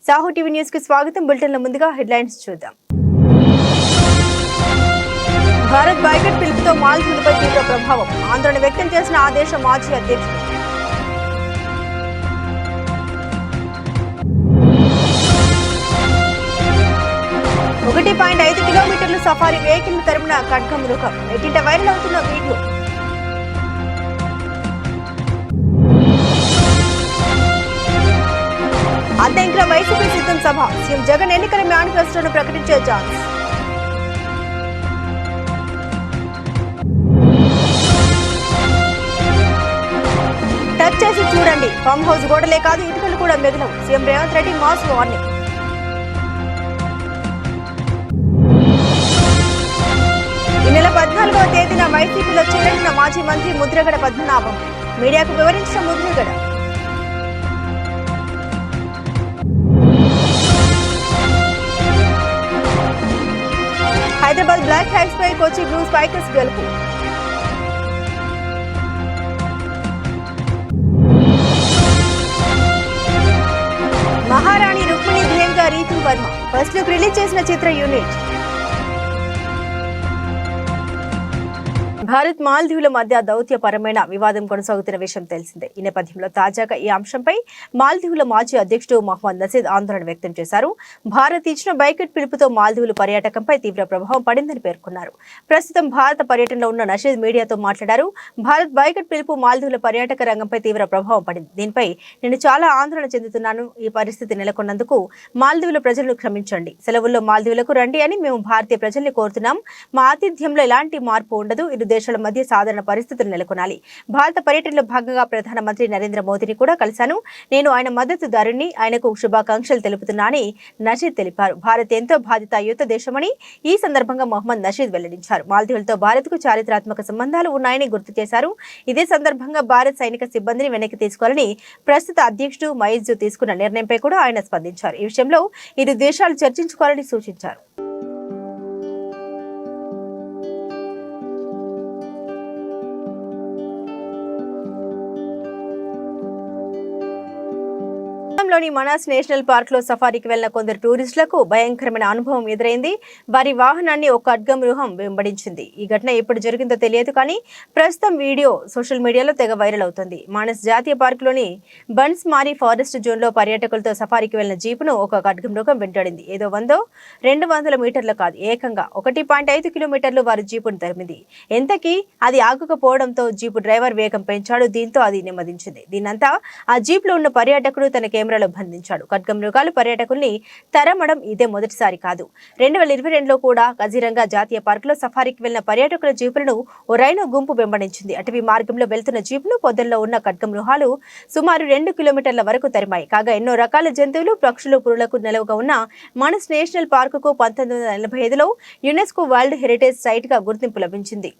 Saaho TV news కి స్వాగతం. బులెటిన్ల ముందుగా హెడ్లైన్స్ చూద్దాం. భారత్ బాయ్కట్ పిలుపుతో మాల్దీవులపై తీవ్ర ప్రభావం. ఆందోళన వ్యక్తం చేసిన ఆ దేశ మాజీ అధ్యక్షుడు. 1.5 కిలోమీటర్లు సఫారీ వెహికల్ తరిమిన ఖడ్గ మృగం. ఎటింట వైరల్ అవుతున్న వీడియో. అద్దెంకుల వైసీపీ సిద్ధం సభ. సీఎం జగన్ ఎన్నికల మేనిఫెస్టోను ప్రకటించే ఛాన్స్. టచ్ చేసి చూడండి, ఫామ్ హౌస్ గోడలే కాదు ఇటుకలు కూడా మిగలవు. CM Revanth Reddy mass warning. ఈ నెల 14వ తేదీన వైసీపీలో చేరిన మాజీ మంత్రి ముద్రగడ పద్మనాభం మీడియాకు వివరించిన ముద్రగడ. హైదరాబాద్ బ్లాక్ హ్యాక్స్ పై కొచ్చి బ్లూ స్పైకర్స్ గెలుపు. మహారాణి రుక్మిణి ధ్యేయంగా Ritu Varma first look release చేసిన చిత్ర యూనిట్. భారత్ మాల్దీవుల మధ్య దౌత్యపరమైన వివాదం కొనసాగుతున్న విషయం తెలిసిందే. ఈ నేపథ్యంలో తాజాగా ఈ అంశంపై మాల్దీవుల మాజీ అధ్యక్షుడు మహమ్మద్ నసీద్ ఆందోళన వ్యక్తం చేశారు. భారత్ ఇచ్చిన బైకట్ పిలుపుతో మాల్దీవుల పర్యాటకంపై తీవ్ర ప్రభావం పడిందని పేర్కొన్నారు. ప్రస్తుతం భారత పర్యటనలో ఉన్న నసీద్ మీడియాతో మాట్లాడారు. భారత్ బైకట్ పిలుపు మాల్దీవుల పర్యాటక రంగంపై తీవ్ర ప్రభావం పడింది. దీనిపై నేను చాలా ఆందోళన చెందుతున్నాను. ఈ పరిస్థితి నెలకొన్నందుకు మాల్దీవుల ప్రజలను క్షమించండి. సెలవుల్లో మాల్దీవులకు రండి అని మేము భారతీయ ప్రజల్ని కోరుతున్నాం. మా ఆతిథ్యంలో ఎలాంటి మార్పు ఉండదు. ఇరు దేశాల మధ్య సాధారణ పరిస్థితులు నెలకొనాలి. భారత పర్యటనలో భాగంగా ప్రధానమంత్రి నరేంద్ర మోదీని కూడా కలిశాను. నేను ఆయన మద్దతుదారుని, ఆయనకు శుభాకాంక్షలు తెలుపుతున్నా అని నషీద్ తెలిపారు. భారత్ ఎంతో బాధ్యతాయుత దేశమని ఈ సందర్భంగా మహమ్మద్ నషీద్ వెల్లడించారు. మాల్దీవులతో భారత్కు చారిత్రాత్మక సంబంధాలు ఉన్నాయని గుర్తు చేశారు. ఇదే సందర్భంగా భారత్ సైనిక సిబ్బందిని వెనక్కి తీసుకోవాలని ప్రస్తుత అధ్యక్షుడు మయిజు తీసుకున్న నిర్ణయంపై కూడా ఆయన స్పందించారు. ఈ విషయంలో ఇరు దేశాలు చర్చించుకోవాలని సూచించారు. లోని మనాస్ నేషనల్ పార్క్ లో సఫారీకి వెళ్లిన కొందరు టూరిస్టులకు భయంకరమైన అనుభవం ఎదురైంది. వారి వాహనాన్ని ఒక ఖడ్గ మృగం వెంబడించింది. ఈ ఘటన ఎప్పుడు జరిగిందో తెలియదు, కానీ ప్రస్తుతం వీడియో సోషల్ మీడియాలో తెగ వైరల్ అవుతుంది. మానస్ జాతీయ పార్క్ లోని బన్స్ మారీ ఫారెస్ట్ జోన్ లో పర్యాటకులతో సఫారీకి వెళ్లిన జీపును ఒక ఖడ్గ మృగం వెంటాడింది. ఏదో 100-200 మీటర్లు కాదు, ఏకంగా 1.5 కిలోమీటర్లు వారి జీపును తరిమింది. ఎంతకీ అది ఆగకపోవడంతో జీపు డ్రైవర్ వేగం పెంచాడు. దీంతో అది నెమ్మదించింది. దీనంతా ఆ జీప్ లో ఉన్న పర్యాటకుడు తన కెమెరాలో బంధించాడు. ఖడ్గ మృగాలు పర్యాటకుల్ని తరమడం ఇదే మొదటిసారి కాదు. 2022లో కూడా కజిరంగా జాతీయ పార్కులో సఫారీకి వెళ్లిన పర్యాటకుల జీపులను ఓ రైనో గుంపు వెంబడించింది. అటవీ మార్గంలో వెళ్తున్న జీపును పొదల్లో ఉన్న ఖడ్గ మృగాలు సుమారు 2 కిలోమీటర్ల వరకు తరిమాయి. కాగా ఎన్నో రకాల జంతువులు, పక్షులు, పురులకు నెలవుగా ఉన్న మానస్ నేషనల్ పార్కుకు 1985లో యునెస్కో వరల్డ్ హెరిటేజ్ సైట్ గా గుర్తింపు లభించింది.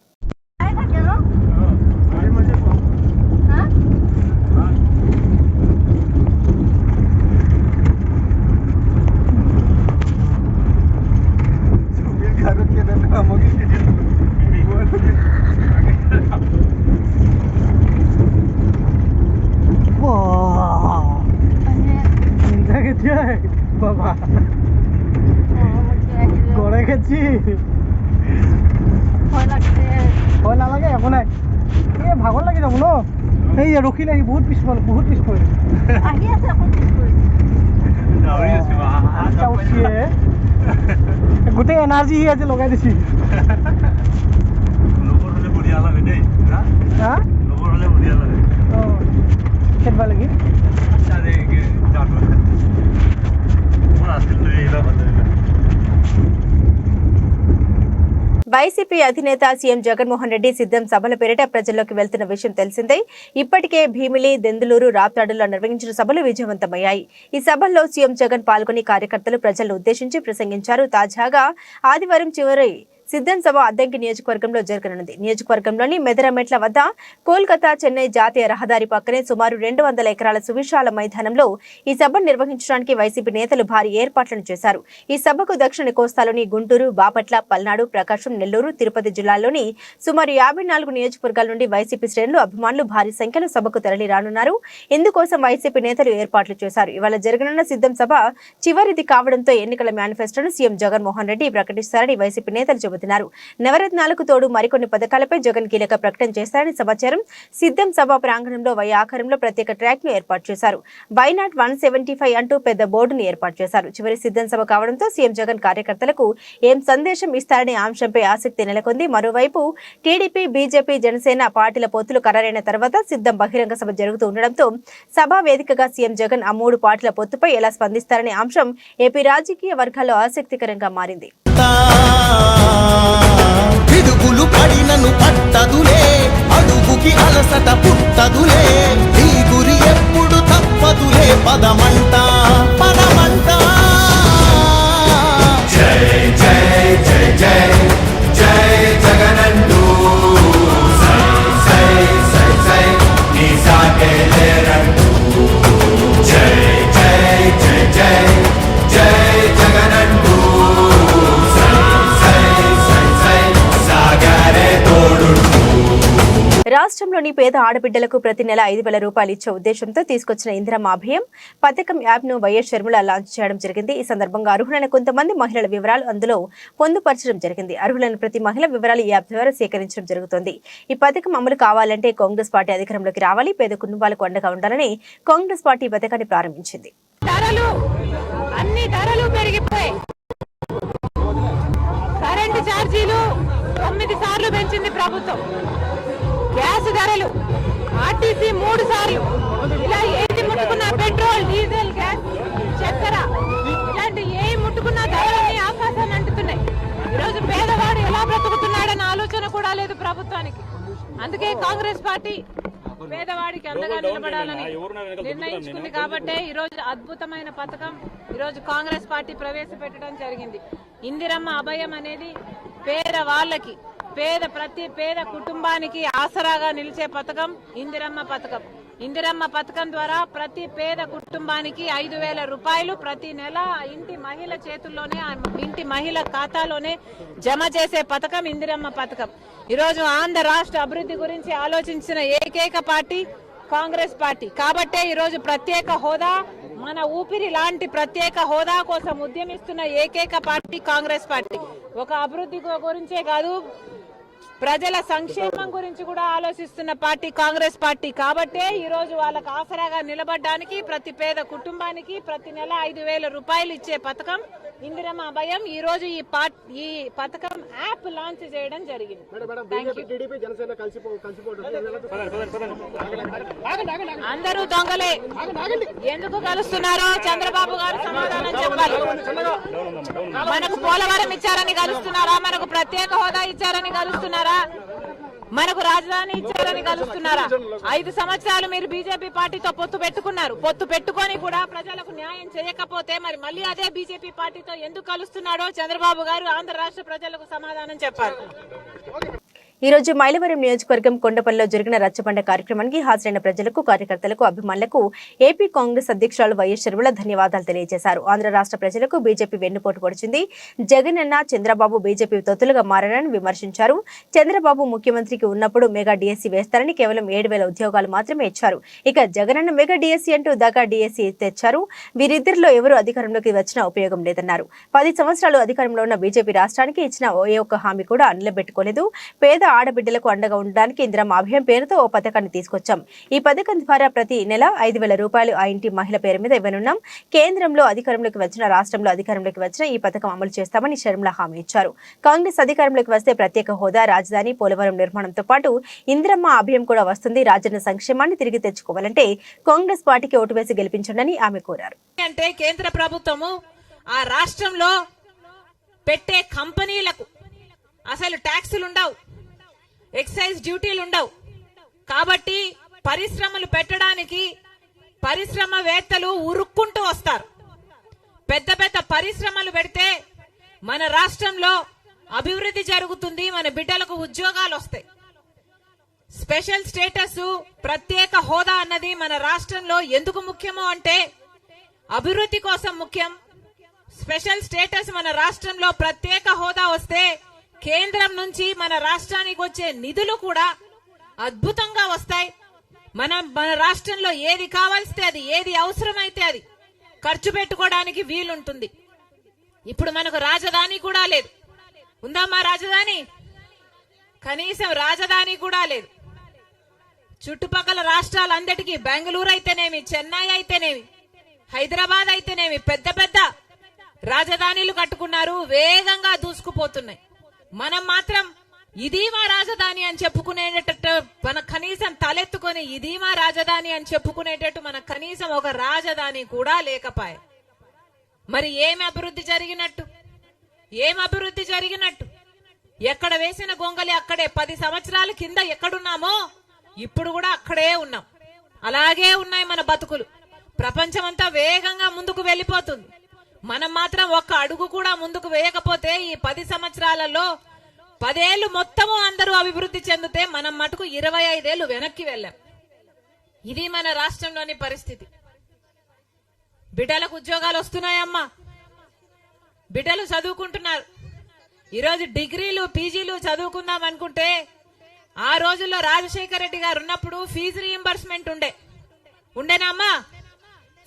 ভাগৰ লাগি যাব ন, এই ৰখিলে আহি বহুত পিছ পৰিলে আহি আছে গোটেই এনাৰ্জি সি আজি লগাই দিছি। খেদবা লাগি వైసీపీ అధినేత సీఎం జగన్మోహన్ రెడ్డి సిద్ధం సభల పేరిట ప్రజల్లోకి వెళ్తున్న విషయం తెలిసిందే. ఇప్పటికే భీమిలి, దెందులూరు, రాప్తాడులో నిర్వహించిన సభలు విజయవంతమయ్యాయి. ఈ సభల్లో సీఎం జగన్ పాల్గొని కార్యకర్తలు ప్రజలను ఉద్దేశించి ప్రసంగించారు. తాజాగా ఆదివారం చివరి సిద్ధం సభ అద్దంకి నియోజకవర్గంలో జరగనుంది. నియోజకవర్గంలోని మెదరమెట్ల వద్ద కోల్కతా చెన్నై జాతీయ రహదారి పక్కనే సుమారు 200 ఎకరాల సువిశాల మైదానంలో ఈ సభను నిర్వహించడానికి వైసీపీ నేతలు భారీ ఏర్పాట్లను చేశారు. ఈ సభకు దక్షిణ కోస్తాలోని గుంటూరు, బాపట్ల, పల్నాడు, ప్రకాశం, నెల్లూరు, తిరుపతి జిల్లాల్లోని సుమారు 54 నియోజకవర్గాల నుండి వైసీపీ శ్రేణులు, అభిమానులు భారీ సంఖ్యలో సభకు తరలి రానున్నారు. ఇందుకోసం వైసీపీ నేతలు ఏర్పాట్లు చేశారు. ఇవాళ జరగనున్న సిద్ధం సభ చివరిది కావడంతో ఎన్నికల మేనిఫెస్టోను సీఎం జగన్మోహన్ రెడ్డి ప్రకటిస్తారని వైసీపీ నేతలు చెబుతున్నారు. నవరత్నాలకు తోడు మరికొన్ని పథకాలపై జగన్ కీలక ప్రకటన చేస్తారని సమాచారం. సిద్ధం సభ ప్రాంగణంలో వై ఆకారంలో ప్రత్యేక ట్రాక్ ను ఏర్పాటు చేశారు. వైనాట్ 175 అంటూ పెద్ద బోర్డును ఏర్పాటు చేశారు. చివరి సిద్ధం సభ కావడంతో సీఎం జగన్ కార్యకర్తలకు ఏం సందేశం ఇస్తారనే అంశంపై ఆసక్తి నెలకొంది. మరోవైపు టీడీపీ, బీజేపీ, జనసేన పార్టీల పొత్తులు ఖరారైన తర్వాత సిద్ధం బహిరంగ సభ జరుగుతూ ఉండడంతో సభా వేదికగా సీఎం జగన్ ఆ 3 పార్టీల పొత్తుపై ఎలా స్పందిస్తారనే అంశం ఏపీ రాజకీయ వర్గాల్లో ఆసక్తికరంగా మారింది. పిడుగులు పడినను పట్టదులే, అడుగుకి అలసట పుట్టదులే, ఈ గురి ఎప్పుడు తప్పదులే, పదమంట పదమంట. జై జై జై జై జై జగనంటూ సై సై సై సై నీ సాగే లేరంటూ. జై జై జై జై జై జగనంటూ రాష్ట్రంలోని పేద ఆడబిడ్డలకు ప్రతి నెల 5,000 రూపాయలు ఇచ్చే ఉద్దేశంతో తీసుకొచ్చిన ఇందిరమ్మ అభయం పథకం యాప్ ను వైఎస్ షర్మిల లాంచ్ చేయడం జరిగింది. ఈ సందర్భంగా అర్హులైన కొంతమంది మహిళల వివరాలు అందులో పొందుపరచడం జరిగింది. అర్హులైన ప్రతి మహిళ వివరాలు ఈ యాప్ ద్వారా సేకరించడం జరుగుతుంది. ఈ పథకం అమలు కావాలంటే కాంగ్రెస్ పార్టీ అధికారంలోకి రావాలి, పేద కుటుంబాలకు అండగా ఉండాలని కాంగ్రెస్ పార్టీ పథకాన్ని ప్రారంభించింది. కరెంటు ఛార్జీలు 9 సార్లు పెంచింది ప్రభుత్వం. గ్యాస్ ధరలు ఆర్టీసీ 3 సార్లు. ఇలా ఏది ముట్టుకున్న పెట్రోల్, డీజిల్, గ్యాస్, చక్కెర ఇలాంటి ఏ ముట్టుకున్న ధరలన్నీ ఆకాశాన్ని అంటుతున్నాయి. ఈరోజు పేదవాడు ఎలా బ్రతుకుతున్నాడన్న ఆలోచన కూడా లేదు ప్రభుత్వానికి. అందుకే కాంగ్రెస్ పార్టీ పేదవాడికి అండగా నిలబడాలని నిర్ణయించుకుంది. కాబట్టే ఈరోజు అద్భుతమైన పథకం ఈరోజు కాంగ్రెస్ పార్టీ ప్రవేశపెట్టడం జరిగింది. ఇందిరమ్మ అభయం అనేది పేదవాళ్ళకి, ప్రతి పేద కుటుంబానికి ఆసరాగా నిలిచే పథకం ఇందిరమ్మ పథకం. ఇందిరమ్మ పథకం ద్వారా ప్రతి పేద కుటుంబానికి 5,000 రూపాయలు ప్రతి నెల ఇంటి మహిళ చేతుల్లోనే, ఇంటి మహిళ ఖాతాలోనే జమ చేసే పథకం ఇందిరమ్మ పథకం. ఈరోజు ఆంధ్ర రాష్ట్ర అభివృద్ధి గురించి ఆలోచించిన ఏకైక పార్టీ కాంగ్రెస్ పార్టీ. కాబట్టే ఈరోజు ప్రత్యేక హోదా, మన ఊపిరి లాంటి ప్రత్యేక హోదా కోసం ఉద్యమిస్తున్న ఏకైక పార్టీ కాంగ్రెస్ పార్టీ. ఒక అభివృద్ధి గురించే కాదు, ప్రజల సంక్షేమం గురించి కూడా ఆలోచిస్తున్న పార్టీ కాంగ్రెస్ పార్టీ. కాబట్టే ఈ రోజు వాళ్ళకు ఆసరాగా నిలబడడానికి ప్రతి పేద కుటుంబానికి ప్రతి నెల 5,000 రూపాయలు ఇచ్చే పథకం ఇందిరమ్మ అభయం. ఈ రోజు ఈ పథకం యాప్ లాంచ్ చేయడం జరిగింది. అందరూ దొంగలే, ఎందుకు కలుస్తున్నారో చంద్రబాబు గారు సమాధానం చెప్పాలి. మనకు పోలవరం ఇచ్చారని కలుస్తున్నారా? మనకు ప్రత్యేక హోదా ఇచ్చారని కలుస్తున్నారా? మనకు రాజధాని ఇచ్చారని కలుస్తున్నారా? 5 సంవత్సరాలు మీరు బీజేపీ పార్టీతో పొత్తు పెట్టుకున్నారు. పొత్తు పెట్టుకొని కూడా ప్రజలకు న్యాయం చేయకపోతే మరి మళ్ళీ అదే బీజేపీ పార్టీతో ఎందుకు కలుస్తున్నాడో చంద్రబాబు గారు ఆంధ్ర రాష్ట్ర ప్రజలకు సమాధానం చెప్పారు. ఈ రోజు మైలవరం నియోజకవర్గం కొండపల్లిలో జరిగిన రచ్చబండ కార్యక్రమానికి హాజరైన ప్రజలకు, కార్యకర్తలకు, అభిమానులకు ఏపీ కాంగ్రెస్ అధ్యక్షురాలు వైఎస్ షర్మిల ధన్యవాదాలు తెలియజేశారు. ఆంధ్ర రాష్ట్ర ప్రజలకు బీజేపీ వెన్నుపోటు పొడిచింది. జగన్ అన్న, చంద్రబాబు బీజేపీ తొత్తులుగా మారారని విమర్శించారు. చంద్రబాబు ముఖ్యమంత్రికి ఉన్నప్పుడు మెగా డిఎస్సీ వేస్తారని కేవలం 7,000 ఉద్యోగాలు మాత్రమే ఇచ్చారు. ఇక జగన్ అన్న మెగా డిఎస్సీ అంటూ దగా డిఎస్సీ తెచ్చారు. వీరిద్దరిలో ఎవరు అధికారంలోకి వచ్చినా ఉపయోగం లేదన్నారు. 10 సంవత్సరాలు అధికారంలో ఉన్న బీజేపీ రాష్ట్రానికి ఇచ్చిన ఏ ఒక్క హామీ కూడా నిలబెట్టుకోలేదు. పేద ఆడబిడ్డలకు అండగా ఉండడానికి ఇందిరమ్మ అభయం పేరుతో ఓ పథకాన్ని తీసుకొచ్చాం. ఈ పథకం ద్వారా ప్రతి నెల 5,000 రూపాయలు ఆ ఇంటి మహిళ పేరు మీద ఇవ్వనున్నాం. కేంద్రంలో అధికారంలోకి వచ్చిన, రాష్ట్రంలో అధికారంలోకి వచ్చిన ఈ పథకం అమలు చేస్తామని షర్మిల హామీ ఇచ్చారు. కాంగ్రెస్ అధికారంలోకి వస్తే ప్రత్యేక హోదా, రాజధాని, పోలవరం నిర్మాణంతో పాటు ఇందిరమ్మ అభయం కూడా వస్తుంది. రాజన్న సంక్షేమాన్ని తిరిగి తెచ్చుకోవాలంటే కాంగ్రెస్ పార్టీకి ఓటు వేసి గెలిపించండి ఆమె కోరారు. అంటే కేంద్ర ప్రభుత్వము ఆ రాష్ట్రంలో పెట్టే కంపెనీలకు అసలు ట్యాక్సులు ఉండవు, ఎక్సైజ్ డ్యూటీలు ఉండవు. కాబట్టి పరిశ్రమలు పెట్టడానికి పరిశ్రమవేత్తలు ఉరుక్కుంటూ వస్తారు. పెద్ద పెద్ద పరిశ్రమలు పెడితే మన రాష్ట్రంలో అభివృద్ధి జరుగుతుంది, మన బిడ్డలకు ఉద్యోగాలు వస్తాయి. స్పెషల్ స్టేటస్, ప్రత్యేక హోదా అన్నది మన రాష్ట్రంలో ఎందుకు ముఖ్యమో అంటే అభివృద్ధి కోసం ముఖ్యం. స్పెషల్ స్టేటస్ మన రాష్ట్రంలో ప్రత్యేక హోదా వస్తే కేంద్రం నుంచి మన రాష్ట్రానికి వచ్చే నిధులు కూడా అద్భుతంగా వస్తాయి. మన రాష్ట్రంలో ఏది కావాల్స్తే అది, ఏది అవసరమైతే అది ఖర్చు పెట్టుకోవడానికి వీలుంటుంది. ఇప్పుడు మనకు రాజధాని కూడా లేదు. ఉందమ్మా రాజధాని? కనీసం రాజధాని కూడా లేదు. చుట్టుపక్కల రాష్ట్రాలందరికీ బెంగళూరు అయితేనేమి, చెన్నై అయితేనేమి, హైదరాబాద్ అయితేనేమి పెద్ద పెద్ద రాజధానిలు కట్టుకున్నారు, వేగంగా దూసుకుపోతున్నాయి. మనం మాత్రం ఇది మా రాజధాని అని చెప్పుకునేటట్టు మన కనీసం తలెత్తుకొని ఇది మా రాజధాని అని చెప్పుకునేటట్టు మన కనీసం ఒక రాజధాని కూడా లేకపాయే. మరి ఏం అభివృద్ధి జరిగినట్టు? ఏం అభివృద్ధి జరిగినట్టు? ఎక్కడ వేసిన గొంగలి అక్కడే. 10 సంవత్సరాల కింద ఎక్కడున్నామో ఇప్పుడు కూడా అక్కడే ఉన్నాం. అలాగే ఉన్నాయి మన బతుకులు. ప్రపంచమంతా వేగంగా ముందుకు వెళ్ళిపోతుంది. మనం మాత్రం ఒక్క అడుగు కూడా ముందుకు వేయకపోతే ఈ 10 సంవత్సరాలలో 10 ఏళ్లు మొత్తము అందరూ అభివృద్ధి చెందితే మనం మటుకు 25 ఏళ్లు వెనక్కి వెళ్ళాం. ఇది మన రాష్ట్రంలోని పరిస్థితి. బిడ్డలకు ఉద్యోగాలు వస్తున్నాయమ్మా, బిడ్డలు చదువుకుంటున్నారు. ఈరోజు డిగ్రీలు, పీజీలు చదువుకుందాం అనుకుంటే ఆ రోజుల్లో రాజశేఖర రెడ్డి గారు ఉన్నప్పుడు ఫీజు రీయింబర్స్మెంట్ ఉండేనా అమ్మా?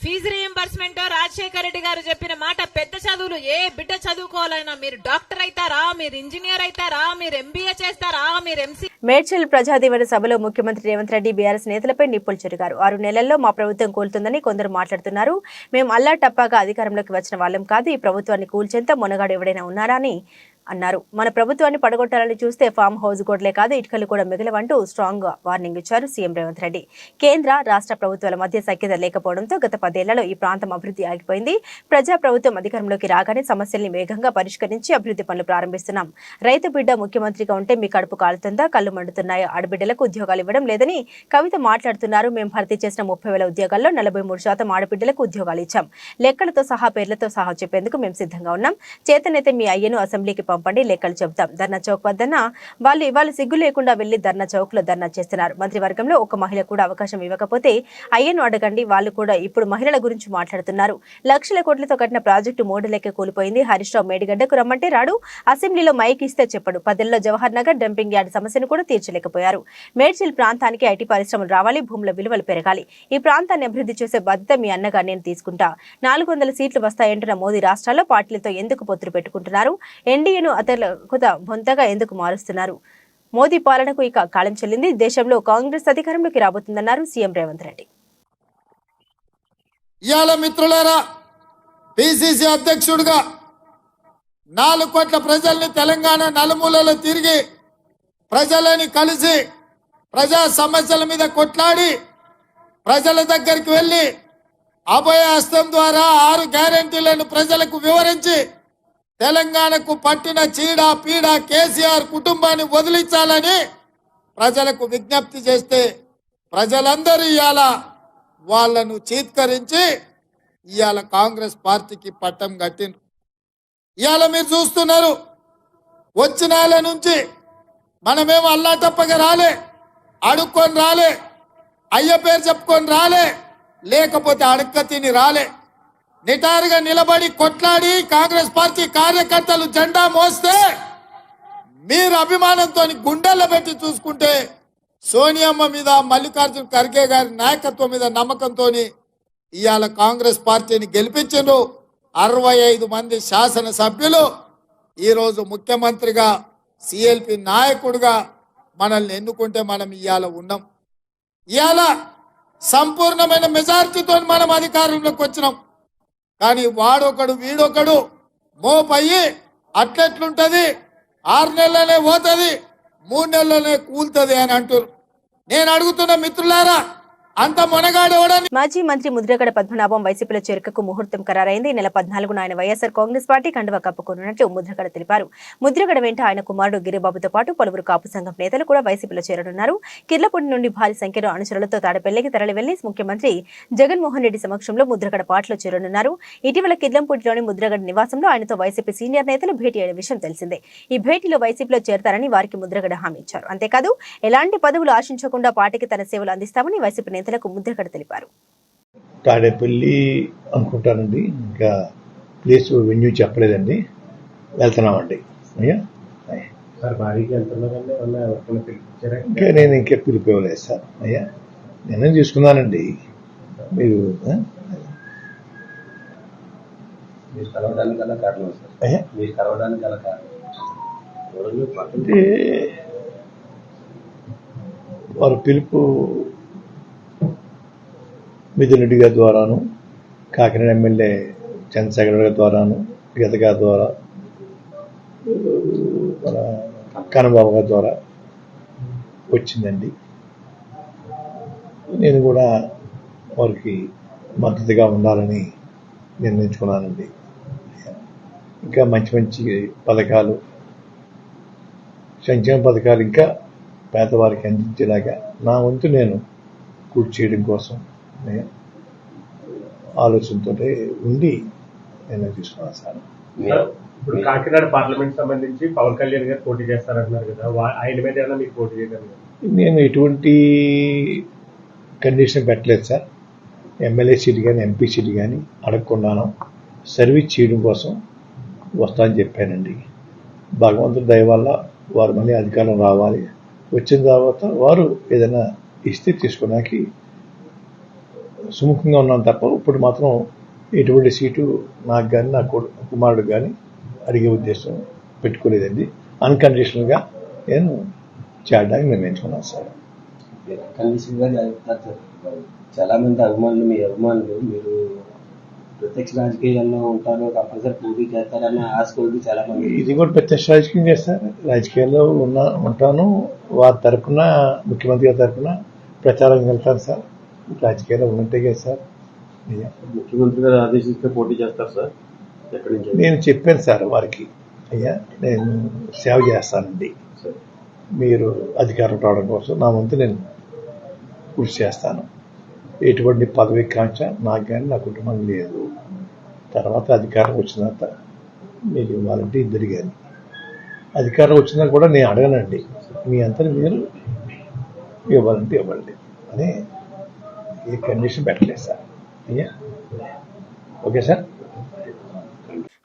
ఫీజు రీయింబర్స్మెంట్ రాజశేఖర రెడ్డి గారు చెప్పిన మాట, పెద్ద చదువులు ఏ బిడ్డ చదువుకోవాలన్నా మీరు డాక్టర్ అవుతారా, మీరు ఇంజనీర్ అవుతారా, మీరు ఎంబీఏ చేస్తారా, మీరు ఎంసీ. మేడ్చల్ ప్రజాదీవన సభలో ముఖ్యమంత్రి రేవంత్ రెడ్డి బీఆర్ఎస్ నేతలపై నిప్పులు చెరిగారు. 6 నెలల్లో మా ప్రభుత్వం కూలుతుందని కొందరు మాట్లాడుతున్నారు. మేము అల్లా టప్పాగా అధికారంలోకి వచ్చిన వాళ్ళం కాదు. ఈ ప్రభుత్వాన్ని కూల్చేంత మొనగాడు ఎవడైనా ఉన్నారా అని అన్నారు. మన ప్రభుత్వాన్ని పడగొట్టాలని చూస్తే ఫామ్ హౌస్ గోడ్లే కాదు ఇటుకలు కూడా మిగిలవంటూ స్ట్రాంగ్ గా వార్నింగ్ ఇచ్చారు సీఎం రేవంత్ రెడ్డి. కేంద్ర రాష్ట్ర ప్రభుత్వాల మధ్య సఖ్యత లేకపోవడంతో గత 10 ఏళ్లలో ఈ ప్రాంతం అభివృద్ధి ఆగిపోయింది. ప్రజా ప్రభుత్వం అధికారంలోకి రాగానే సమస్యల్ని వేగంగా పరిష్కరించి అభివృద్ధి పనులు ప్రారంభిస్తున్నాం. రైతు బిడ్డ ముఖ్యమంత్రిగా ఉంటే మీ కడుపు కాలుతుందా, కళ్ళు మండుతున్నాయా, ఆడబిడ్డలకు ఉద్యోగాలు ఇవ్వడం లేదని కవిత మాట్లాడుతున్నారు. మేము భర్తీ చేసిన 30,000 ఉద్యోగాల్లో 43% ఆడబిడ్డలకు ఉద్యోగాలు ఇచ్చాం. లెక్కలతో సహా పేర్లతో సహా చెప్పేందుకు మేము సిద్ధంగా ఉన్నాం. చేతనైతే మీ అయ్యను అసెంబ్లీకి పంపండి, లెక్కలు చెబుతాం. ధర్నా చౌక్ వద్దన వాళ్ళు ఇవాళ సిగ్గు లేకుండా వెళ్లి ధర్నా చౌక్ లో ధర్నా చేస్తున్నారు. మంత్రివర్గంలో ఒక మహిళ కూడా అవకాశం ఇవ్వకపోతే అయ్యను అడగండి. వాళ్ళు కూడా ఇప్పుడు మహిళల గురించి మాట్లాడుతున్నారు. లక్షల కోట్లతో కట్టిన ప్రాజెక్టు 3 లెక్క కూలిపోయింది. హరీష్ రావు మేడిగడ్డకు రమ్మంటే రాడు, అసెంబ్లీలో మైక్ ఇస్తే చెప్పడు. 10 ఏళ్లలో జవహర్ నగర్ డంపింగ్ యార్డ్ సమస్యను కూడా తీర్చలేకపోయారు. మేడ్చల్ ప్రాంతానికి ఐటీ పరిశ్రమలు రావాలి, భూముల విలువలు పెరగాలి. ఈ ప్రాంతాన్ని అభివృద్ధి చేసే బాధ్యత మీ అన్నగా నేను తీసుకుంటా. 400 సీట్లు వస్తాయంటున్న మోదీ రాష్ట్రాల్లో పార్టీలతో ఎందుకు పొత్తులు పెట్టుకుంటున్నారు? ఎన్డీఏను అతలకుత బొంతగా ఎందుకు మారుస్తున్నారు? మోదీ పాలనకు ఇక కాలం చెల్లింది. దేశంలో కాంగ్రెస్ అధికారంలోకి రాబోతుందన్నారు సీఎం రేవంత్ రెడ్డి. ఇయాల మిత్రులారా, పిసిసి అధ్యక్షుడిగా 4 కోట్ల ప్రజల్ని తెలంగాణ నలుమూలలో తిరిగి ప్రజలని కలిసి ప్రజా సమస్యల మీద కొట్లాడి ప్రజల దగ్గరికి వెళ్ళి అభయ హస్తం ద్వారా 6 గ్యారెంటీలను ప్రజలకు వివరించి తెలంగాణకు పట్టిన చీడ పీడ కేసీఆర్ కుటుంబాన్ని వదిలించాలని ప్రజలకు విజ్ఞప్తి చేస్తే ప్రజలందరూ ఇవాళ వాళ్ళను చీత్కరించి ఇవాళ కాంగ్రెస్ పార్టీకి పట్టం కట్టిండ్రు. ఇవాళ మీరు చూస్తున్నారు, వచ్చిన నెల నుంచి మనమేమో అల్లా తప్పగా రాలే, అడుక్కొని రాలే, అయ్య పేరు చెప్పుకొని రాలే, లేకపోతే అడక్క తిని రాలే. నిటారుగా నిలబడి కొట్లాడి కాంగ్రెస్ పార్టీ కార్యకర్తలు జెండా మోస్తే మీరు అభిమానంతో గుండెల్లో పెట్టి చూసుకుంటే సోనియమ్మ మీద, మల్లికార్జున ఖర్గే గారి నాయకత్వం మీద నమ్మకంతో ఇవాళ కాంగ్రెస్ పార్టీని గెలిపించారు. 65 మంది శాసనసభ్యులు ఈరోజు ముఖ్యమంత్రిగా, సిఎల్పి నాయకుడిగా మనల్ని ఎన్నుకుంటే మనం ఇవాళ ఉన్నాం. ఇవాళ సంపూర్ణమైన మెజార్టీతో మనం అధికారంలోకి వచ్చినాం. కానీ వాడొకడు వీడొకడు మోపయ్యి అట్లెట్లుంటది, 6 నెలలనే పోతుంది, 3 నెలలనే కూలుతుంది అని అంటారు. నేను అడుగుతున్న మిత్రులారా, అంత మొనగాడెవడని మాజీ మంత్రి ముద్రగడ పద్మనాభం వైసీపీలో చేరికకు ముహూర్తం ఖరారైంది. ఈ నెల 14న ఆయన వైఎస్ఆర్ కాంగ్రెస్ పార్టీ కండువా కప్పుకోనున్నట్లు ముద్రగడ తెలిపారు. ముద్రగడ వెంట ఆయన కుమారుడు గిరిబాబుతో పాటు పలువురు కాపు సంఘం నేతలు కూడా వైసీపీలో చేరనున్నారు. కిర్లపూడి నుండి భారీ సంఖ్యలో అనుచరులతో తాడపల్లికి తరలి వెళ్లి ముఖ్యమంత్రి జగన్మోహన్ రెడ్డి సమక్షంలో ముద్రగడ పార్టీలో చేరనున్నారు. ఇటీవల కిర్లంపూడిలోని ముద్రగడ నివాసంలో ఆయనతో వైసీపీ సీనియర్ నేతలు భేటీ అయిన విషయం తెలిసిందే. ఈ భేటీలో వైసీపీలో చేరతారని వారికి ముద్రగడ హామీ ఇచ్చారు. అంతేకాదు ఎలాంటి పదవులు ఆశించకుండా పార్టీకి తన సేవలు అందిస్తామని వైసీపీ నేతలకు ముద్రగడ తెలిపారు. తాడేపల్లి అనుకుంటానండి, ఇంకా ప్లేస్ వెన్యూ చెప్పలేదండి, వెళ్తున్నామండి. అయ్యా ఇంకా నేను ఇంకా పిలుపు ఇవ్వలేదు సార్. అయ్యా నేను తీసుకున్నానండి. మీరు అంటే వారు పిలుపు మిథున్ రెడ్డి గారి ద్వారాను, కాకినాడ ఎమ్మెల్యే చంద్రశేఖర్ గారి ద్వారాను, గీత గారి ద్వారా, మన కన్నబాబు గారి ద్వారా వచ్చిందండి. నేను కూడా వారికి మద్దతుగా ఉండాలని నిర్ణయించుకున్నానండి. ఇంకా మంచి మంచి పథకాలు, సంక్షేమ పథకాలు ఇంకా పేదవారికి అందించేలాగా నా వంతు నేను కృషి చేయడం కోసం ఆలోచనతో ఉండి నేను తీసుకున్నాను సార్. ఇప్పుడు కాకినాడ పార్లమెంట్ సంబంధించి పవన్ కళ్యాణ్ గారు పోటీ చేస్తారంటున్నారు కదా, ఆయన మీద ఏమైనా మీకు పోటీ చేయడం? నేను ఎటువంటి కండిషన్ పెట్టలేదు సార్. ఎమ్మెల్యే సీట్ కానీ ఎంపీ సీట్ కానీ అడగకుండాను సర్వీస్ చేయడం కోసం వస్తానని చెప్పానండి. భగవంతుడి దయ వల్ల వారు మళ్ళీ అధికారం రావాలి, వచ్చిన తర్వాత వారు ఏదైనా ఇస్తే తీసుకోవడానికి సుముఖంగా ఉన్నాను తప్ప ఇప్పుడు మాత్రం ఎటువంటి సీటు నాకు కానీ నా కుమారుడు కానీ అడిగే ఉద్దేశం పెట్టుకోలేదండి. అన్కండిషనల్గా నేను చేయడానికి నిర్ణయించుకున్నాను సార్. చాలా మంది అభిమానులు, మీ అభిమానులు మీరు ప్రత్యక్ష రాజకీయాల్లో ఉంటారు, కంపల్సరీ పోటీ చేస్తారని ఆశ కొద్ది చాలా మంది. ఇది కూడా ప్రత్యక్ష రాజకీయం చేస్తారు. రాజకీయాల్లో ఉంటాను. వారి తరఫున, ముఖ్యమంత్రి గారి తరఫున ప్రచారం వెళ్తాను సార్. రాజకీయాల్లో ఉన్నట్టే కదా సార్. ముఖ్యమంత్రి గారు ఆదేశిస్తే పోటీ చేస్తారు సార్. ఎక్కడి నుంచి? నేను చెప్పాను సార్ వారికి, అయ్యా నేను సేవ చేస్తానండి, మీరు అధికారం రావడం కోసం నా వంతు నేను కృషి చేస్తాను. ఎటువంటి పదవి కాంక్ష నాకు కానీ నా కుటుంబం లేదు. తర్వాత అధికారం వచ్చిన తర్వాత మీరు ఇవ్వాలంటే ఇద్దరు కానీ, అధికారం వచ్చినా కూడా నేను అడగనండి, మీ అంతా మీరు ఇవ్వాలంటే ఇవ్వండి అని ఏ కండిషన్ పెట్టలేదు సార్. అయ్యా ఓకే సార్.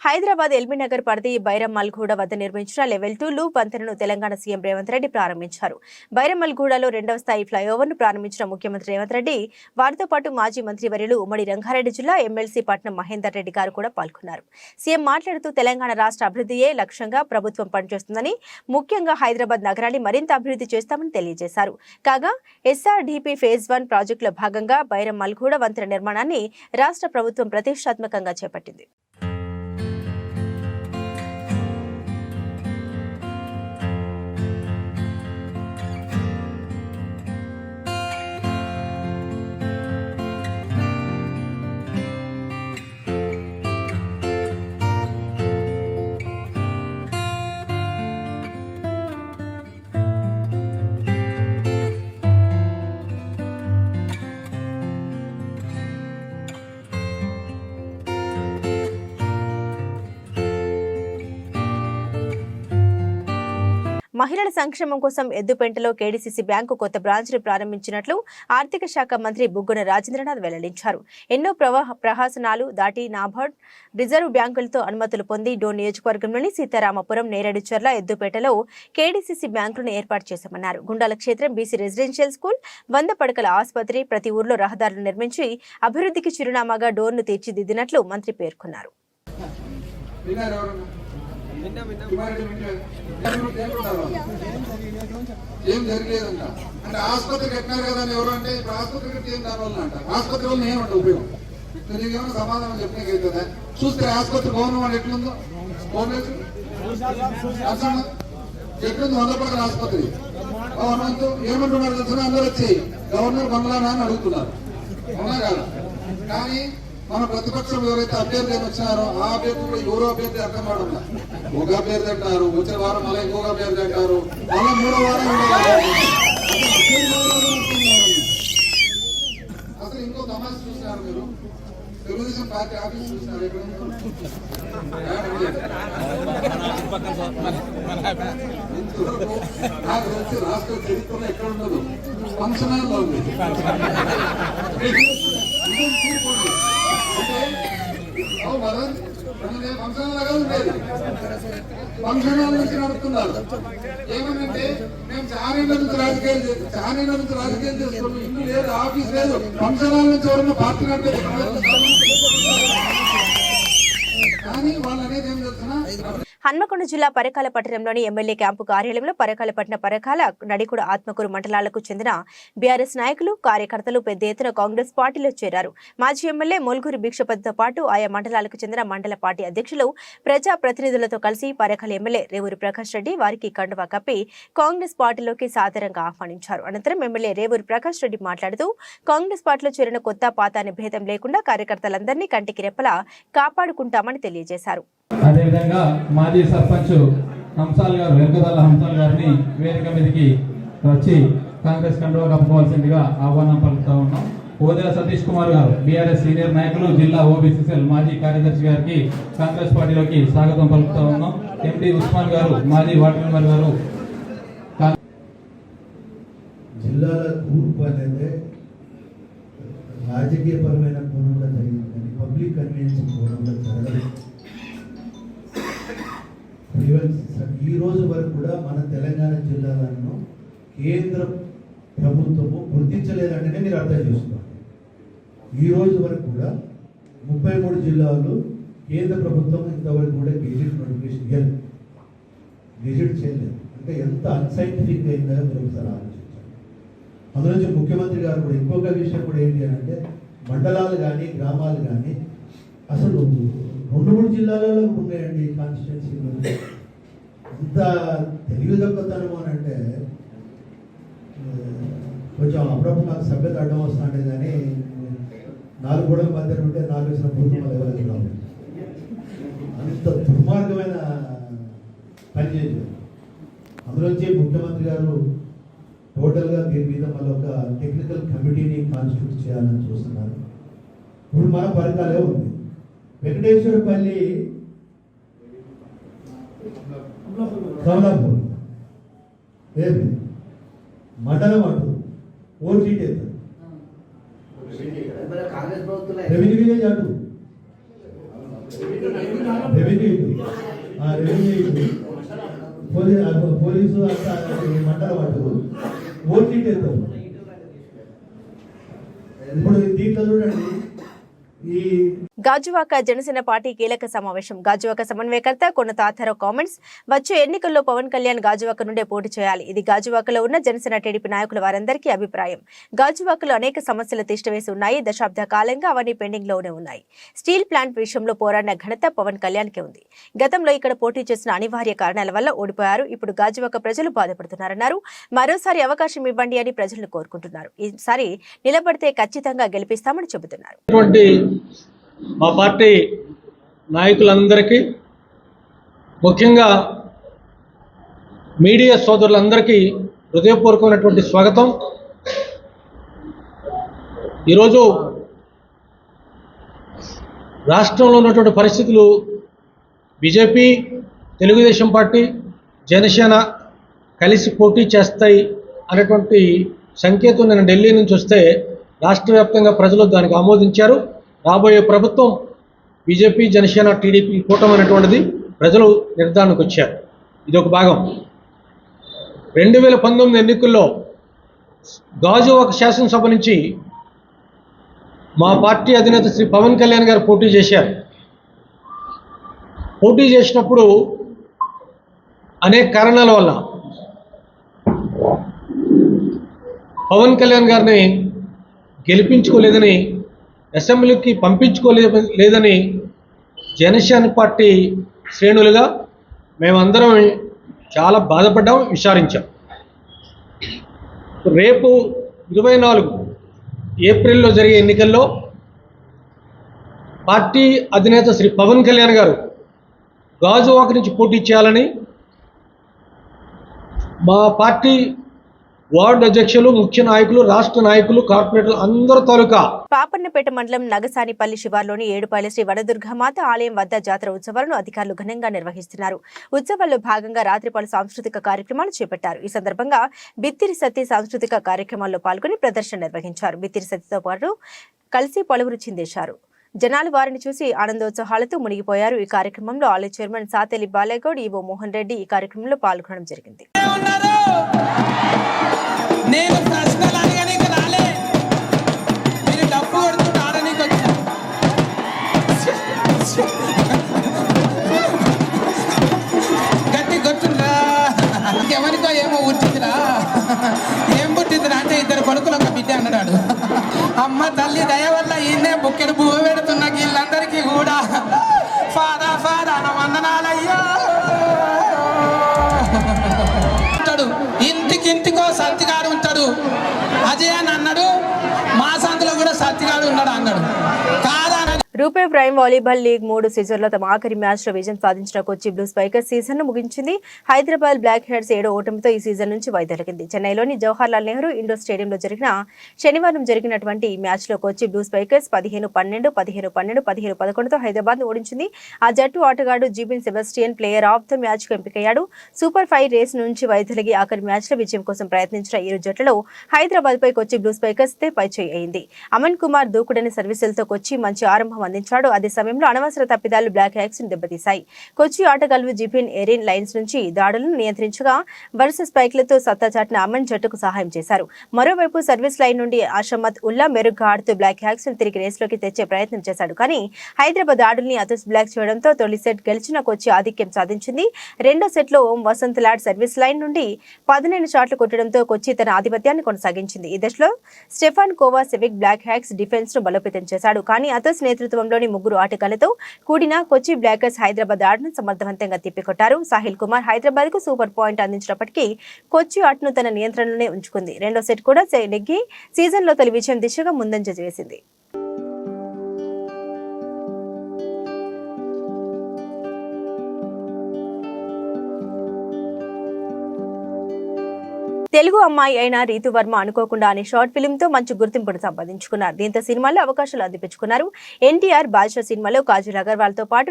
హైదరాబాద్ ఎల్బీనగర్ పరిధి బైరమ్మల్గూడ వద్ద నిర్మించిన లెవెల్ 2 లూప్ వంతెనను తెలంగాణ సీఎం రేవంత్ రెడ్డి ప్రారంభించారు. బైరమ్మల్గూడలో 2వ స్థాయి ఫ్లైఓవర్ను ప్రారంభించిన ముఖ్యమంత్రి రేవంత్ రెడ్డి వారితో పాటు మాజీ మంత్రివర్యులు ఉమ్మడి రంగారెడ్డి జిల్లా ఎమ్మెల్సీ పట్నం మహేందర్ రెడ్డి గారు కూడా పాల్గొన్నారు. సీఎం మాట్లాడుతూ తెలంగాణ రాష్ట్ర అభివృద్ధియే లక్ష్యంగా ప్రభుత్వం పనిచేస్తుందని, ముఖ్యంగా హైదరాబాద్ నగరాన్ని మరింత అభివృద్ధి చేస్తామని తెలియజేశారు. కాగా ఎస్ఆర్డీపీ ఫేజ్ 1 ప్రాజెక్టులో భాగంగా బైరమ్మల్గూడ వంతెన నిర్మాణాన్ని రాష్ట్ర ప్రభుత్వం ప్రతిష్టాత్మకంగా చేపట్టింది. మహిళల సంక్షేమం కోసం ఎద్దుపెంటలో కేడీసీసీ బ్యాంకు కొత్త బ్రాంచ్ను ప్రారంభించినట్లు ఆర్థిక శాఖ మంత్రి బుగ్గన రాజేంద్రనాథ్ వెల్లడించారు. ఎన్నో ప్రహసనాలు దాటి నాబార్డ్, రిజర్వ్ బ్యాంకులతో అనుమతులు పొంది డోన్ నియోజకవర్గంలోని సీతారామపురం, నేరేడుచర్ల, ఎద్దుపేటలో కేడీసీసీ బ్యాంకులను ఏర్పాటు చేశామన్నారు. గుండాల క్షేత్రం, బీసీ రెసిడెన్షియల్ స్కూల్, 100 పడకల ఆసుపత్రి, ప్రతి ఊర్లో రహదారులు నిర్మించి అభివృద్ధికి చిరునామాగా డోన్ను తీర్చిదిద్దినట్లు మంత్రి పేర్కొన్నారు. ఏం జరగలేదంట అంటే ఆసుపత్రి కట్టినారు కదా అని ఎవరు అంటే ఇప్పుడు ఆసుపత్రి కట్టి ఏం దానివల్ల అంట ఆసుపత్రి వల్ల ఏమంట ఉపయోగం? నీకేమైనా సమాధానం చెప్పినాకైతుందా? చూస్తే ఆసుపత్రి భవనం వాళ్ళు ఎట్లుందో ఎట్లుంది 100 పడకల ఆసుపత్రి హనుమంతు ఏమంటున్నారు తెలిసిన అందరూ వచ్చి గవర్నర్ బంగ్లానా అని అడుగుతున్నారు. అవునా కాదు? కానీ మన ప్రతిపక్షం ఎవరైతే అభ్యర్థి వచ్చినారో ఆ అభ్యర్థి కూడా ఎవరో అభ్యర్థి అర్థం కావడం. ఒక అభ్యర్థి అంటారు, వచ్చే వారం మళ్ళీ ఇంకొక అభ్యర్థి అంటారు, మళ్ళీ 3వ వారం అసలు ఇంకో తమాష చూసినారు మీరు. తెలుగుదేశం పార్టీ ఆఫీస్ చూసినారు ఎక్కడ నాకు తెలిసి రాష్ట్ర చరిత్రలో ఎక్కడ ఉండదు, ఫంక్షన్ హాల్లో ఉంది. ఫంక్షన్ లాగా ఉండేది, ఫంక్షన్ హాల్ నుంచి నడుపుతున్నారు. ఏమనంటే మేము చానేళ్ళ నుంచి రాజకీయాలు చేస్తున్నాం, ఇల్లు లేదు, ఆఫీస్ లేదు, ఫంక్షన్ హాల్ నుంచి ఎవరన్నా పార్టీ నడిపే. కానీ వాళ్ళు అనేది ఏం తెలుస్తున్నా, హన్మకొండ జిల్లా పరకాల పట్టణంలోని ఎమ్మెల్యే క్యాంపు కార్యాలయంలో పరకాలపట్న పరకాల నడికుడ ఆత్మకూరు మండలాలకు చెందిన బీఆర్ఎస్ నాయకులు కార్యకర్తలు పెద్ద ఎత్తున కాంగ్రెస్ పార్టీలో చేరారు. మాజీ ఎమ్మెల్యే మొల్గూరి భిక్షపతితో పాటు ఆయా మండలాలకు చెందిన మండల పార్టీ అధ్యక్షులు ప్రజా ప్రతినిధులతో కలిసి పరకాల ఎమ్మెల్యే రేవూరి ప్రకాష్ రెడ్డి వారికి కండువా కప్పి కాంగ్రెస్ పార్టీలోకి సాదరంగా ఆహ్వానించారు. అనంతరం ఎమ్మెల్యే రేవూరి ప్రకాష్ రెడ్డి మాట్లాడుతూ కాంగ్రెస్ పార్టీలో చేరిన కొత్త పాత అనే భేదం లేకుండా కార్యకర్తలందరినీ కంటికి రెప్పలా కాపాడుకుంటామని తెలియజేశారు. అదేవిధంగా మాజీ సర్పంచ్ హంసాల్ గారు, వెంకదల్ల హంసాల్ గారిని వేదిక మీదకి వచ్చి కాంగ్రెస్ కండువా కప్పుకోవాల్సిందిగా ఆహ్వానం పలుకుతా ఉన్నాం. ఓదెల సతీష్ కుమార్ గారు, బీఆర్ఎస్ సీనియర్ నాయకులు, జిల్లా ఓబీసీసీఎల్ మాజీ కార్యదర్శి గారికి కాంగ్రెస్ పార్టీలోకి స్వాగతం పలుకుతా ఉన్నాం. ఎండి ఉస్మాన్ గారు, మాజీ వార్డు మెంబర్ గారు. జిల్లాల కూర్పు అనేది రాజకీయపరమైన కోణంలో జరిగింది కానీ పబ్లిక్ కన్వీనియన్స్ కోణంలో జరగదు. ఈ రోజు వరకు కూడా మన తెలంగాణ జిల్లాలను కేంద్ర ప్రభుత్వము గుర్తించలేదంటేనే మీరు అర్థం చేసుకోండి. ఈ రోజు వరకు కూడా 33 జిల్లాలు కేంద్ర ప్రభుత్వం ఇంతవరకు కూడా గెజిట్ నోటిఫికేషన్ గెజిట్ చేయలేదు. అంటే ఎంత అన్సైంటిఫిక్ అయిందో మీరు ఒకసారి ఆలోచించండి. అందులోంచి ముఖ్యమంత్రి గారు కూడా ఇంకొక విషయం కూడా ఏంటి అని అంటే మండలాలు కానీ గ్రామాలు కానీ అసలు 2-3 జిల్లాలలో ఉన్నాయండి కాన్స్టిట్యున్సీలో. ఇంత తెలివి తక్కువతనం అని అంటే కొంచెం అప్పుడప్పుడు నాకు సభ్యత అడ్డం వస్తుంటే కానీ 4 గోడల మధ్య ఉంటే 4 వచ్చిన పూర్తిగా ఎవరికి రావు. అంత దుర్మార్గమైన పని చేశారు. అందులోంచి ముఖ్యమంత్రి గారు టోటల్గా దీని మీద మళ్ళీ ఒక టెక్నికల్ కమిటీని కాన్స్టిట్యూట్ చేయాలని చూస్తున్నారు. ఇప్పుడు మన పరకాలే ఉంది. వెంకటేశ్వరపల్లి, కమలాపూర్ ఏమి మండలం అంటూ ఓటీటీ అవుతుంది. రెవెన్యూ విలేజ్ అంటూ రెవెన్యూ పోలీసు అంతా మండలం అంటూ ఓటీటీ అవుతుంది. ఇప్పుడు దీంట్లో చూడండి, గాజువాక జనసేన పార్టీ కీలక సమావేశం. గాజువాక సమన్వయకర్త కొన తాతారావు కామెంట్స్. వచ్చే ఎన్నికల్లో పవన్ కళ్యాణ్ గాజువాక నుండే పోటీ చేయాలి. ఇది గాజువాకలో ఉన్న జనసేన టీడీపీ నాయకుల వారందరికీ అభిప్రాయం. గాజువాకలో అనేక సమస్యలు తిష్టవేసి ఉన్నాయి. దశాబ్ద కాలంగా అవన్నీ పెండింగ్ లోనే ఉన్నాయి. స్టీల్ ప్లాంట్ విషయంలో పోరాడిన ఘనత పవన్ కళ్యాణ్కే ఉంది. గతంలో ఇక్కడ పోటీ చేసిన అనివార్య కారణాల వల్ల ఓడిపోయారు. ఇప్పుడు గాజువాక ప్రజలు బాధపడుతున్నారన్నారు. మరోసారి అవకాశం ఇవ్వండి అని ప్రజలను కోరుకుంటున్నారు. ఈసారి నిలబడితే ఖచ్చితంగా గెలిపిస్తామని చెబుతున్నారు. మా పార్టీ నాయకులందరికీ, ముఖ్యంగా మీడియా సోదరులందరికీ హృదయపూర్వకమైనటువంటి స్వాగతం. ఈరోజు రాష్ట్రంలో ఉన్నటువంటి పరిస్థితులు బీజేపీ, తెలుగుదేశం పార్టీ, జనసేన కలిసి పోటీ చేస్తాయి అనేటువంటి సంకేతం నేను ఢిల్లీ నుంచి వస్తే రాష్ట్ర వ్యాప్తంగా ప్రజలు దానికి ఆమోదించారు. రాబోయే ప్రభుత్వం బీజేపీ, జనసేన, టీడీపీ కూటమి అనేటువంటిది ప్రజలు నిర్ధారణకు వచ్చారు. ఇది ఒక భాగం. 2019 ఎన్నికల్లో గాజువాక శాసనసభ నుంచి మా పార్టీ అధినేత శ్రీ పవన్ కళ్యాణ్ గారు పోటీ చేశారు. పోటీ చేసినప్పుడు అనేక కారణాల వల్ల పవన్ కళ్యాణ్ గారిని గెలిపించుకోలేదని, అసెంబ్లీకి పంపించుకోలేదని జనసేన పార్టీ శ్రేణులుగా మేమందరం చాలా బాధపడ్డాం, విచారించాం. రేపు 24 ఏప్రిల్లో జరిగే ఎన్నికల్లో పార్టీ అధినేత శ్రీ పవన్ కళ్యాణ్ గారు గాజువాక నుంచి పోటీ చేయాలని మా పార్టీ వార్డు అధ్యక్షులు, ముఖ్య నాయకులు, రాష్ట్ర నాయకులు, కార్పొరేటర్లు అందరూ తాలూకా పాపన్నపేట మండలం నగసానిపల్లి శివార్లోని ఏడుపాయల శ్రీ వనదుర్గామాత ఆలయం వద్ద జాతర ఉత్సవాలను అధికారులు ఘనంగా నిర్వహిస్తున్నారు. ఉత్సవాల్లో భాగంగా రాత్రి పలు సాంస్కృతిక కార్యక్రమాలు చేపట్టారు. ఈ సందర్భంగా బిత్తిరి సత్తి సాంస్కృతిక కార్యక్రమాల్లో పాల్గొని ప్రదర్శన నిర్వహించారు. బిత్తిరి సత్తితో పాటు కలిసి పలువురు చిందేశారు. జనాలు వారిని చూసి ఆనందోత్సాహాలతో మునిగిపోయారు. ఈ కార్యక్రమంలో ఆలయ చైర్మన్ సాతెలి బాలేగౌడ్, ఈవో మోహన్ రెడ్డి ఈ కార్యక్రమంలో పాల్గొనడం జరిగింది. నేను ప్రశ్నలు అడగడానికి రాలే, మీరు డబ్బు కొడుతూ ఆడడానికి వచ్చా. గట్టి కొట్టుండ్రా, ఎవరికో ఏమో పుట్టిందిరా. ఏం పుట్టిందిరా అంటే 2 కొడుకులు 1 బిడ్డ అన్నాడు. అమ్మ తల్లి దయ వల్ల ఈయనే బుక్కెడు పువ్వు పెడుతున్న వీళ్ళందరికీ కూడా ఫాదా నా వందనాలయ్యో. ఇంటికో సత్తిగాడు ఉంటాడు. అజయ్ అని అన్నాడు, మా సంతలో కూడా సత్తిగాడు ఉన్నాడు అన్నాడు. రూపే ప్రైమ్ వాలీబాల్ లీగ్ 3 సీజన్లో తమ ఆఖరి మ్యాచ్లో విజయం సాధించిన కొచ్చి బ్లూ స్పైకర్స్ సీజన్ను ముగించింది. హైదరాబాద్ బ్లాక్ హెడ్స్ 7వ ఓటమితో ఈ సీజన్ నుంచి వైదొలిగింది. చెన్నైలోని జవహర్లాల్ నెహ్రూ ఇండోర్ స్టేడియంలో శనివారం జరిగినటువంటి ఈ మ్యాచ్లో కొచ్చి బ్లూ స్పైకర్స్ 15-12, 15-12, 15-11తో హైదరాబాద్ను ఓడించింది. ఆ జట్టు ఆటగాడు Jibin Sebastian player of the మ్యాచ్కు ఎంపికయ్యాడు. సూపర్ 5 రేస్ నుంచి వైదొలిగి ఆఖరి మ్యాచ్లో విజయం కోసం ప్రయత్నించిన ఇరు జట్లలో హైదరాబాద్పై కొచ్చి బ్లూ స్పైకర్స్ పైచేయి అయింది. అమన్ కుమార్ దూకుడని సర్వీసులతో కొచ్చి మంచి ఆరంభం అందించాడు. అదే సమయంలో అనవసర తప్పిదాలు బ్లాక్ హ్యాక్స్ ను దెబ్బతీశాయి. కొచ్చి ఆటగాళ్లు జిబిన్ ఎరిన్ లైన్స్ నుంచి దాడులను నియంత్రించగా వరుస స్పైక్లతో సత్తా చాటిన అమన్ జట్టుకు సహాయం చేశారు. మరోవైపు సర్వీస్ లైన్ నుండి అషమత్ ఉల్లా మెరుగ్గా ఆడుతూ బ్లాక్ హ్యాక్స్ ను తిరిగి రేస్లోకి తెచ్చే ప్రయత్నం చేశాడు. కానీ హైదరాబాద్ ఆడుల్ని అతుస్ బ్లాక్ చేయడంతో తొలి సెట్ గెలిచిన కొచ్చి ఆధిక్యం సాధించింది. రెండో సెట్లో ఓం వసంత్ లాడ్ సర్వీస్ లైన్ నుండి 19 షాట్లు కొట్టడంతో కొచ్చి తన ఆధిపత్యాన్ని కొనసాగించింది. ఈ దశలో స్టెఫాన్ కోవాసెవిక్ బ్లాక్ హ్యాక్స్ డిఫెన్స్ ను బలోపేతం చేశాడు. కానీ అతుస్ నేతృత్వంలోని 3 ఆటగాళ్లతో కూడిన కొచ్చి బ్లాకర్స్ హైదరాబాద్ ఆటను సమర్థవంతంగా తిప్పికొట్టారు. సాహిల్ కుమార్ హైదరాబాద్ కు సూపర్ పాయింట్ అందించినప్పటికీ కొచ్చి ఆటను తన నియంత్రణలోనే ఉంచుకుంది. రెండో సెట్ కూడా నెగ్గి సీజన్లో తొలి విజయం దిశగా ముందంజ వేసింది. తెలుగు అమ్మాయి అయిన రీతు వర్మ అనుకోకుండా అనే షార్ట్ ఫిల్మ్ తో మంచి గుర్తింపును సంపాదించుకున్నారు. దీంతో సినిమాల్లో అవకాశాలు అందిపించుకున్నారు. ఎన్టీఆర్ బాద్షా సినిమాలో కాజల్ అగర్వాల్ తో పాటు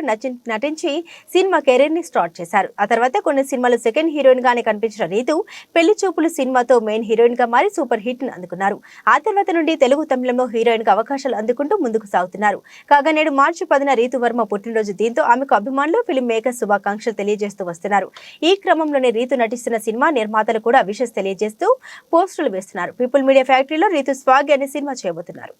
నటించి సినిమా కెరీర్ ని స్టార్ట్ చేశారు. ఆ తర్వాత కొన్ని సినిమాలు సెకండ్ హీరోయిన్ గానే కనిపించిన రీతు పెళ్లి చూపులు సినిమాతో మెయిన్ హీరోయిన్ గా మారి సూపర్ హిట్ ను అందుకున్నారు. ఆ తర్వాత నుండి తెలుగు తమిళంలో హీరోయిన్ గా అవకాశాలు అందుకుంటూ ముందుకు సాగుతున్నారు. కాగా నేడు మార్చి 10న రీతు వర్మ పుట్టినరోజు. దీంతో ఆమెకు అభిమానులు ఫిల్మ్ మేకర్స్ శుభాకాంక్షలు తెలియజేస్తూ వస్తున్నారు. ఈ క్రమంలోనే రీతు నటిస్తున్న సినిమా నిర్మాతలు కూడా విషెస్ చేస్తూ పోస్టులు వేస్తున్నారు. పీపుల్ మీడియా ఫ్యాక్టరీలో రీతు స్వాగ్ అనే సినిమా చేయబోతున్నారు.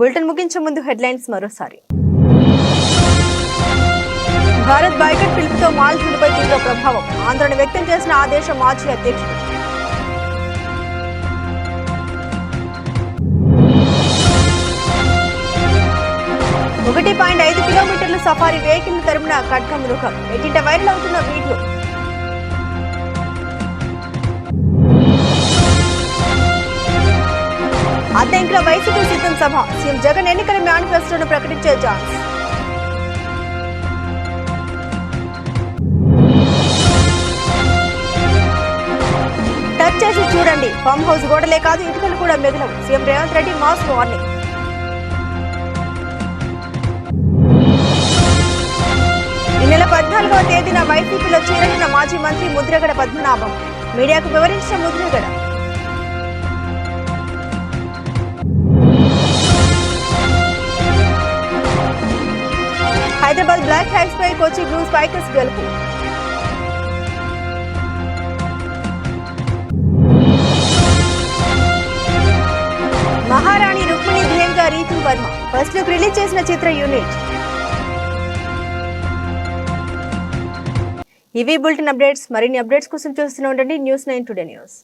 బులెటిన్ ముగించే ముందు హెడ్లైన్స్ మరోసారి. భారత్ బాయ్కట్ పిలుపుతో మాల్దీవులపై తీవ్ర ప్రభావం, ఆందోళన వ్యక్తం చేసిన ఆ దేశ మాజీ అధ్యక్షుడు. 1.5 కిలోమీటర్ల సఫారీ వెహికల్ తరుమున ఖడ్గ మృగం, నెట్టింట వైరల్ అవుతున్న వీడియో. అద్దెంకిలో వైసీపీ సిద్ధం సభ, సీఎం జగన్ ఎన్నికల మేనిఫెస్టోను ప్రకటించే ఛాన్స్. టచ్ చేసి చూడండి, ఫామ్ హౌస్ గోడలే కాదు ఇటుకలు కూడా మిగలవు, CM Revanth Reddy mass warning. ఈ నెల 14వ తేదీన వైసీపీలో చేరనున్న మాజీ మంత్రి ముద్రగడ పద్మనాభం, మీడియాకు వివరించిన ముద్రగడ. హైదరాబాద్ బ్లాక్ హ్యాక్స్ పై కొచ్చి బ్లూ స్పైకర్స్ గెలుపు. మహారాణి రుక్మిణి ధ్యేయంగా Ritu Varma first look release చేసిన చిత్ర యూనిట్. ఇవి బులెటిన్ అప్డేట్స్. మరిన్ని అప్డేట్స్ కోసం చూస్తూనే ఉండండి News9 Today News.